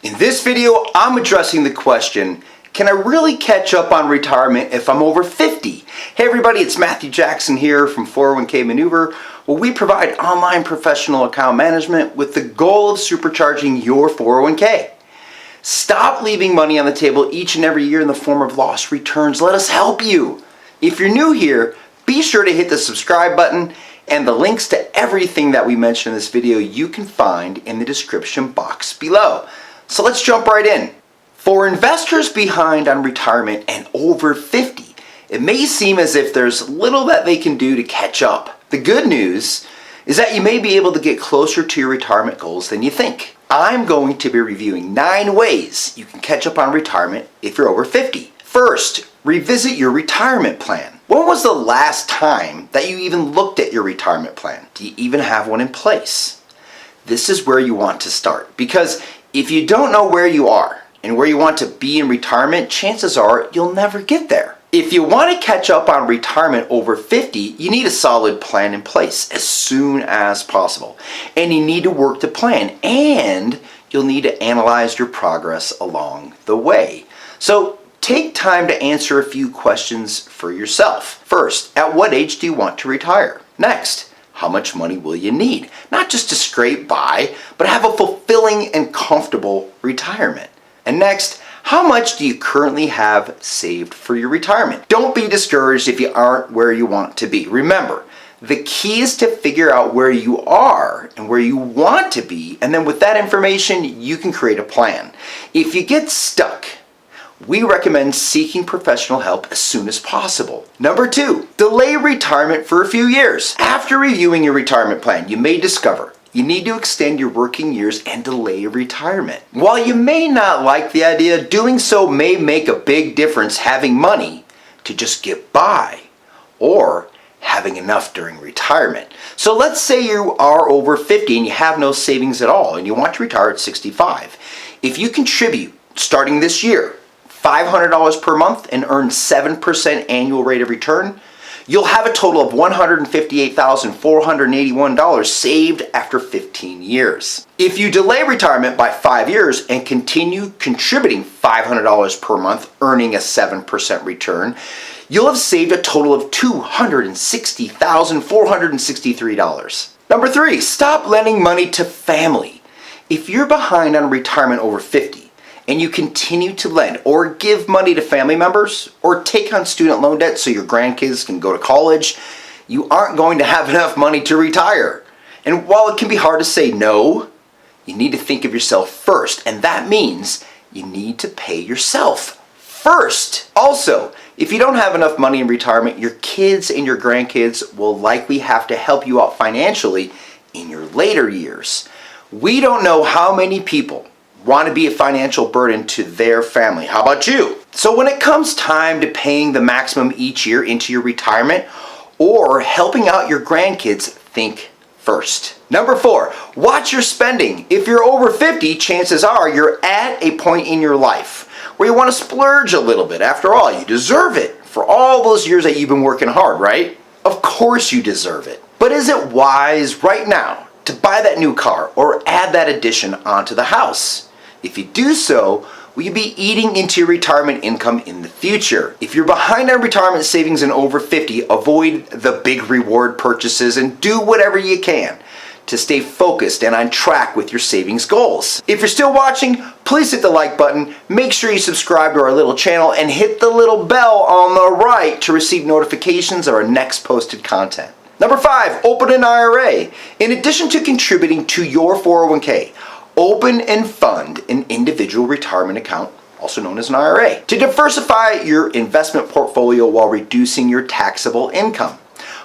In this video, I'm addressing the question, can I really catch up on retirement if I'm over 50? Hey everybody, it's Matthew Jackson here from 401k Maneuver, where we provide online professional account management with the goal of supercharging your 401k. Stop leaving money on the table each and every year in the form of lost returns. Let us help you. If you're new here, be sure to hit the subscribe button, and the links to everything that we mentioned in this video you can find in the description box below. So let's jump right in. For investors behind on retirement and over 50, it may seem as if there's little that they can do to catch up. The good news is that you may be able to get closer to your retirement goals than you think. I'm going to be reviewing 9 ways you can catch up on retirement if you're over 50. First, revisit your retirement plan. When was the last time that you even looked at your retirement plan? Do you even have one in place? This is where you want to start, because if you don't know where you are and where you want to be in retirement, chances are you'll never get there. If you want to catch up on retirement over 50, you need a solid plan in place as soon as possible. And you need to work the plan, and you'll need to analyze your progress along the way. So take time to answer a few questions for yourself. First, at what age do you want to retire? Next, how much money will you need? Not just to scrape by, but have a fulfilling and comfortable retirement. And next, how much do you currently have saved for your retirement? Don't be discouraged if you aren't where you want to be. Remember, the key is to figure out where you are and where you want to be, and then with that information, you can create a plan. If you get stuck, we recommend seeking professional help as soon as possible. Number 2, delay retirement for a few years. After reviewing your retirement plan, you may discover you need to extend your working years and delay retirement. While you may not like the idea, doing so may make a big difference having money to just get by or having enough during retirement. So let's say you are over 50 and you have no savings at all and you want to retire at 65. If you contribute starting this year $500 per month and earn 7% annual rate of return, you'll have a total of $158,481 saved after 15 years. If you delay retirement by 5 years and continue contributing $500 per month, earning a 7% return, you'll have saved a total of $260,463. Number 3, stop lending money to family. If you're behind on retirement over 50, and you continue to lend or give money to family members or take on student loan debt so your grandkids can go to college, you aren't going to have enough money to retire. And while it can be hard to say no, you need to think of yourself first, and that means you need to pay yourself first. Also, if you don't have enough money in retirement, your kids and your grandkids will likely have to help you out financially in your later years. We don't know how many people want to be a financial burden to their family. How about you? So when it comes time to paying the maximum each year into your retirement or helping out your grandkids, think first. Number 4, watch your spending. If you're over 50, chances are you're at a point in your life where you want to splurge a little bit. After all, you deserve it for all those years that you've been working hard, right? Of course you deserve it. But is it wise right now to buy that new car or add that addition onto the house? If you do so, will you be eating into your retirement income in the future? If you're behind on retirement savings and over 50, avoid the big reward purchases and do whatever you can to stay focused and on track with your savings goals. If you're still watching, please hit the like button, make sure you subscribe to our little channel, and hit the little bell on the right to receive notifications of our next posted content. Number 5, open an IRA. In addition to contributing to your 401k, open and fund an individual retirement account, also known as an IRA, to diversify your investment portfolio while reducing your taxable income.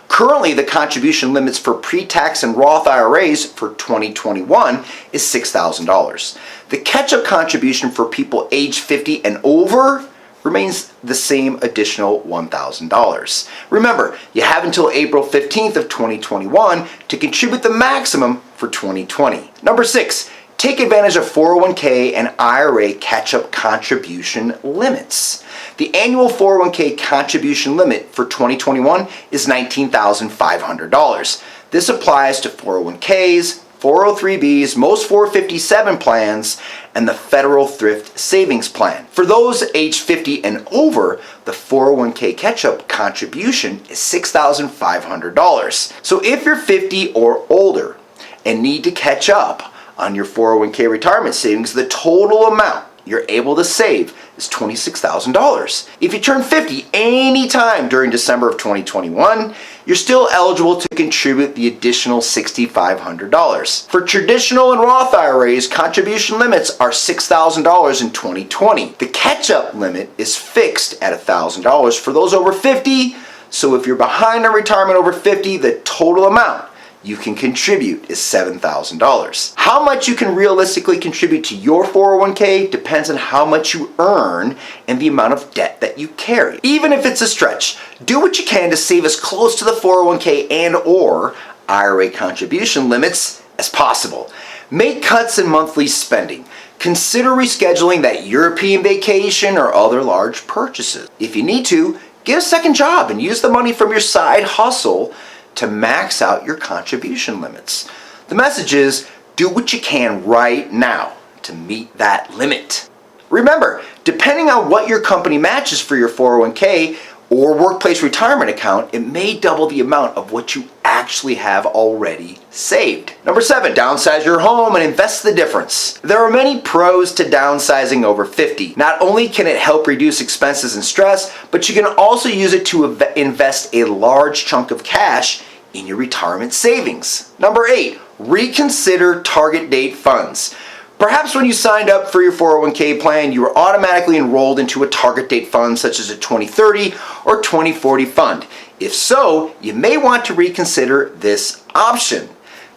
Currently, the contribution limits for pre-tax and Roth IRAs for 2021 is $6,000. The catch-up contribution for people age 50 and over remains the same additional $1,000. Remember, you have until April 15th of 2021 to contribute the maximum for 2020. Number 6, take advantage of 401k and IRA catch-up contribution limits. The annual 401k contribution limit for 2021 is $19,500. This applies to 401ks, 403Bs, most 457 plans, and the Federal Thrift Savings Plan. For those age 50 and over, the 401k catch-up contribution is $6,500. So if you're 50 or older and need to catch up on your 401k retirement savings, the total amount you're able to save is $26,000. If you turn 50 anytime during December of 2021, you're still eligible to contribute the additional $6,500. For traditional and Roth IRAs, contribution limits are $6,000 in 2020. The catch-up limit is fixed at $1,000 for those over 50, so if you're behind on retirement over 50, the total amount you can contribute is $7,000. How much you can realistically contribute to your 401k depends on how much you earn and the amount of debt that you carry. Even if it's a stretch, do what you can to save as close to the 401k and or IRA contribution limits as possible. Make cuts in monthly spending. Consider rescheduling that European vacation or other large purchases. If you need to, get a second job and use the money from your side hustle to max out your contribution limits. The message is, do what you can right now to meet that limit. Remember, depending on what your company matches for your 401k or workplace retirement account, it may double the amount of what you actually have already saved. Number 7, downsize your home and invest the difference. There are many pros to downsizing over 50. Not only can it help reduce expenses and stress, but you can also use it to invest a large chunk of cash in your retirement savings. Number 8, reconsider target date funds. Perhaps when you signed up for your 401k plan, you were automatically enrolled into a target date fund such as a 2030 or 2040 fund. If so, you may want to reconsider this option.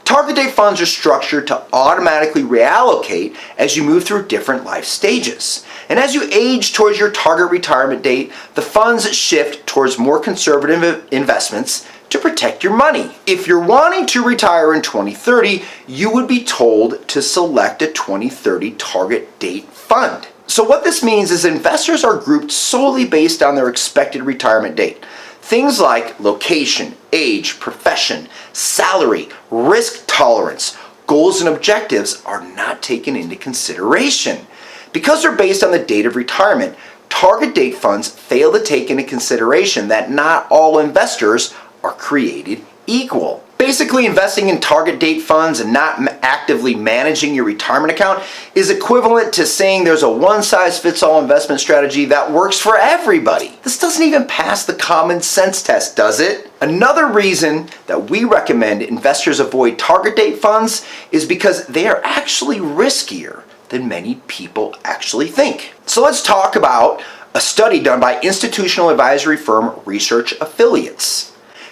Target date funds are structured to automatically reallocate as you move through different life stages. And as you age towards your target retirement date, the funds shift towards more conservative investments to protect your money. If you're wanting to retire in 2030, you would be told to select a 2030 target date fund. So what this means is investors are grouped solely based on their expected retirement date. Things like location, age, profession, salary, risk tolerance, goals and objectives are not taken into consideration. Because they're based on the date of retirement, target date funds fail to take into consideration that not all investors are created equal. Basically, investing in target date funds and not actively managing your retirement account is equivalent to saying there's a one-size-fits-all investment strategy that works for everybody. This doesn't even pass the common sense test, does it? Another reason that we recommend investors avoid target date funds is because they are actually riskier than many people actually think. So let's talk about a study done by institutional advisory firm Research Affiliates.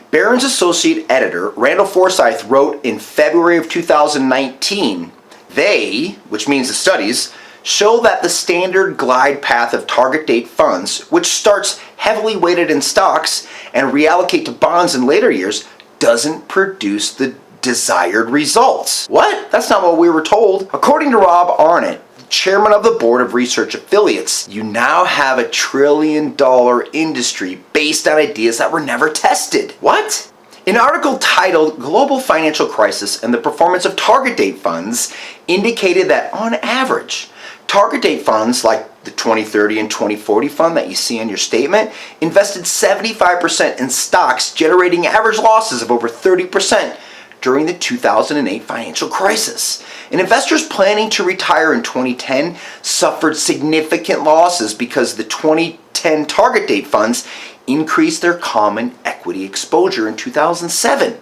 Barron's associate editor, Randall Forsyth, wrote in February of 2019, they, which means the studies, show that the standard glide path of target date funds, which starts heavily weighted in stocks and reallocate to bonds in later years, doesn't produce the desired results. What? That's not what we were told. According to Rob Arnott, chairman of the board of Research Affiliates, you now have a $1 trillion industry based on ideas that were never tested. What? An article titled Global Financial Crisis and the Performance of Target Date Funds indicated that on average, target date funds like the 2030 and 2040 fund that you see on your statement invested 75% in stocks, generating average losses of over 30% during the 2008 financial crisis. And investors planning to retire in 2010 suffered significant losses because the 2010 target date funds increased their common equity exposure in 2007.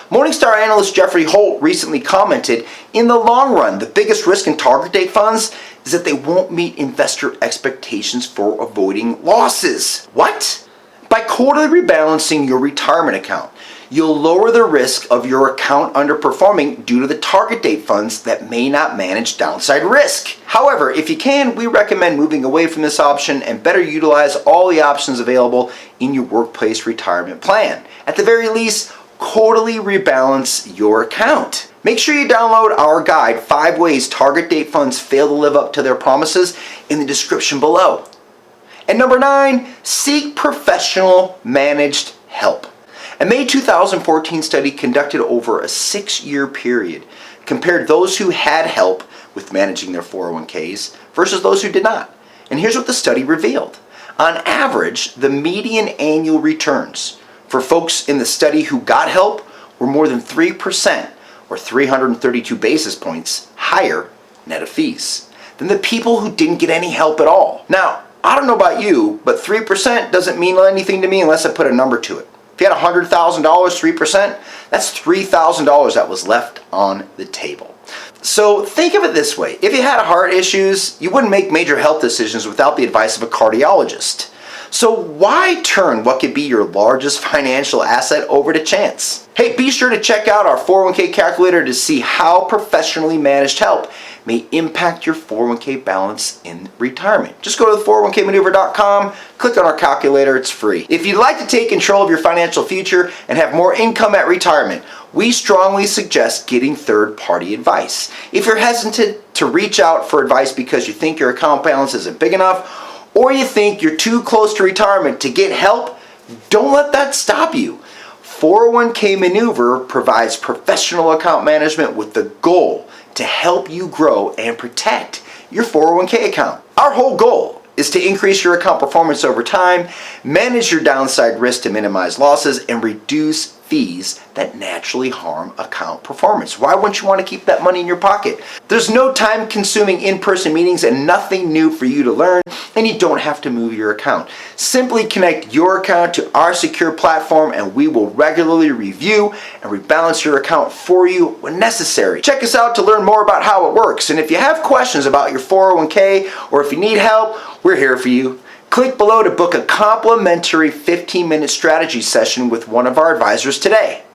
Morningstar analyst Jeffrey Holt recently commented, in the long run, the biggest risk in target date funds is that they won't meet investor expectations for avoiding losses. What? By quarterly rebalancing your retirement account, you'll lower the risk of your account underperforming due to the target date funds that may not manage downside risk. However, if you can, we recommend moving away from this option and better utilize all the options available in your workplace retirement plan. At the very least, quarterly rebalance your account. Make sure you download our guide, 5 Ways Target Date Funds Fail to Live Up to Their Promises, in the description below. And number 9, seek professional managed help. A May 2014 study conducted over a 6-year period compared those who had help with managing their 401ks versus those who did not. And here's what the study revealed. On average, the median annual returns for folks in the study who got help were more than 3%, or 332 basis points higher net of fees, than the people who didn't get any help at all. Now, I don't know about you, but 3% doesn't mean anything to me unless I put a number to it. If you had $100,000, 3%, that's $3,000 that was left on the table. So think of it this way. If you had heart issues, you wouldn't make major health decisions without the advice of a cardiologist. So why turn what could be your largest financial asset over to chance? Hey, be sure to check out our 401k calculator to see how professionally managed help may impact your 401k balance in retirement. Just go to the 401kmaneuver.com, click on our calculator, it's free. If you'd like to take control of your financial future and have more income at retirement, we strongly suggest getting third-party advice. If you're hesitant to reach out for advice because you think your account balance isn't big enough, or you think you're too close to retirement to get help, don't let that stop you. 401k Maneuver provides professional account management with the goal to help you grow and protect your 401k account. Our whole goal is to increase your account performance over time, manage your downside risk to minimize losses, and reduce fees that naturally harm account performance. Why wouldn't you want to keep that money in your pocket? There's no time-consuming in-person meetings and nothing new for you to learn, and you don't have to move your account. Simply connect your account to our secure platform and we will regularly review and rebalance your account for you when necessary. Check us out to learn more about how it works, and if you have questions about your 401k or if you need help, we're here for you. Click below to book a complimentary 15-minute strategy session with one of our advisors today.